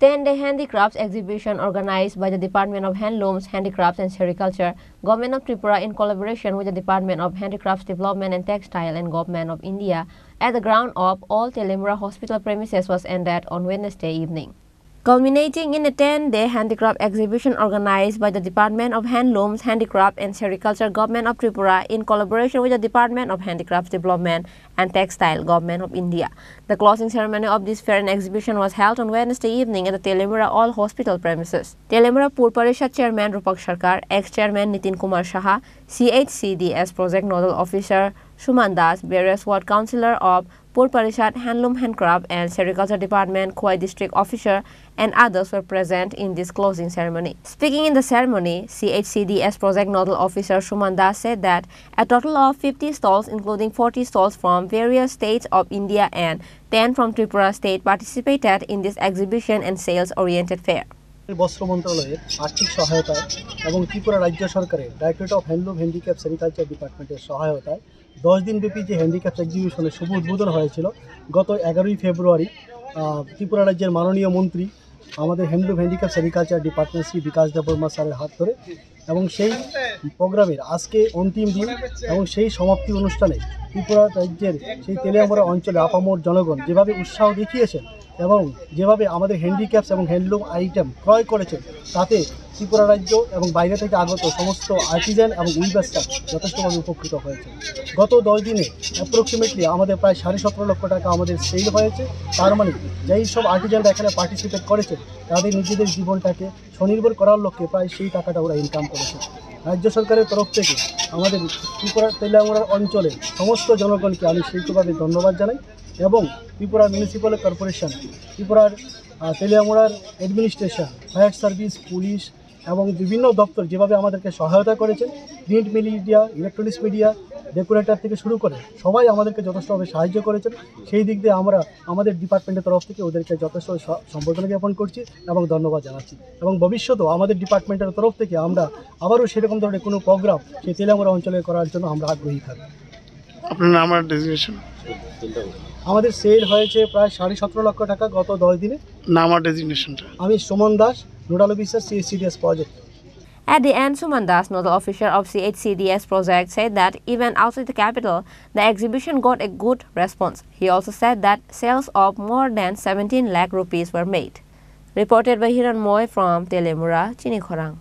10-day handicrafts exhibition organized by the Department of Handlooms, Handicrafts and Sericulture, Government of Tripura in collaboration with the Department of Handicrafts Development and Textile and Government of India at the ground of all Telemura Hospital premises was ended on Wednesday evening. Culminating in a 10-day handicraft exhibition organized by the Department of Handlooms, Handicraft and Sericulture, Government of Tripura in collaboration with the Department of Handicrafts Development and Textile, Government of India. The closing ceremony of this fair and exhibition was held on Wednesday evening at the Telemura All Hospital premises. Telemura Pur Parishad Chairman Rupak Sarkar, ex-Chairman Nitin Kumar Saha, CHCDS Project Nodal Officer Suman Das, various Ward Councillor of Pur Parishad Handloom, Handcraft and Sericulture Department, Khowai District Officer and others were present in this closing ceremony. Speaking in the ceremony, CHCDS Project Nodal Officer Suman Das said that a total of 50 stalls including 40 stalls from various states of India and 10 from Tripura state participated in this exhibition and sales-oriented fair. বস্ত্র মন্ত্রণালয়ের আর্থিক সহায়তায় এবং ত্রিপুরা রাজ্য সরকারের directorate of handloom handicraft sericulture ডিপার্টমেন্টের সহায়তায় 10 দিনব্যাপী যে হ্যান্ডিক্যাপ এক্সিবিশনের শুভ উদ্বোধন হয়েছিল গত 11ই ফেব্রুয়ারি ত্রিপুরা রাজ্যের মাননীয় মন্ত্রী আমাদের handloom handicraft sericulture department Shri Bikash Debbarma স্যারের হাত ধরে এবং সেই প্রোগ্রামের আজকে অন্তিম দিন এবং সেই সমাপ্তি অনুষ্ঠানে ত্রিপুরা রাজ্যের সেই তেলিয়ামুড়া অঞ্চলে আপামর জনগণ যেভাবে উৎসাহ দেখিয়েছেন এবং যেভাবে আমাদের হ্যান্ডিক্যাপস এবং হ্যান্ডলুম আইটেম ক্রয় করেছেন তাতে ত্রিপুরা রাজ্য এবং বাইরে থেকে আগত সমস্ত আর্টিজান এবং উইভার্সরা যথেষ্টভাবে উপকৃত হয়েছে। গত 10 দিনে অ্যাপ্রক্সিমেটলি আমাদের প্রায় 17.5 লক্ষ টাকা আমাদের সেল হয়েছে। তার মানে যেই সব আর্টিজানরা এখানে পার্টিসিপেট করেছে তাদের নিজেদের জীবনটাকে স্বনির্ভর করার লক্ষ্যে প্রায় সেই টাকাটা ওরা ইনকাম করেছে। রাজ্য সরকারের তরফ থেকে আমাদের ত্রিপুরা তেলিয়ামুড়ার অঞ্চলের সমস্ত জনগণকে আমি সেইভাবে ধন্যবাদ জানাই এবং ত্রিপুরা মিউনিসিপ্যাল কর্পোরেশন, ত্রিপুরার তেলিয়ামুড়ার অ্যাডমিনিস্ট্রেশন, ফায়ার সার্ভিস, পুলিশ এবং বিভিন্ন দপ্তর যেভাবে আমাদেরকে সহায়তা করেছেন, print media, electronics media, decorator থেকে শুরু করে সবাই আমাদেরকে যথেষ্টভাবে সাহায্য করেছেন। সেই দিক দিয়ে আমরা আমাদের ডিপার্টমেন্টের তরফ থেকে ওদেরকে যথেষ্ট সম্বর্ধনা জ্ঞাপন করছি এবং ধন্যবাদ জানাচ্ছি এবং ভবিষ্যতেও আমাদের ডিপার্টমেন্টের তরফ থেকে আমরা আবারও সেরকম ধরনের কোনো প্রোগ্রাম সেই তেলিয়ামুড়া অঞ্চলে করার জন্য আমরা আগ্রহী থাকব। আপনার নাম আর ডেজিগনেশন? আমাদের সেল হয়েছে প্রায় 17.5 লক্ষ টাকা গত 10 দিনে। নাম আর ডেজিগনেশনটা? আমি Suman Das, nodal officer, CHCDS Project. At the end, Suman Das, nodal officer of CHCDS Project, said that even outside the capital, the exhibition got a good response. He also said that sales of more than 17 lakh rupees were made. Reported by Hiran Moy from Telemura, Chinikhorang.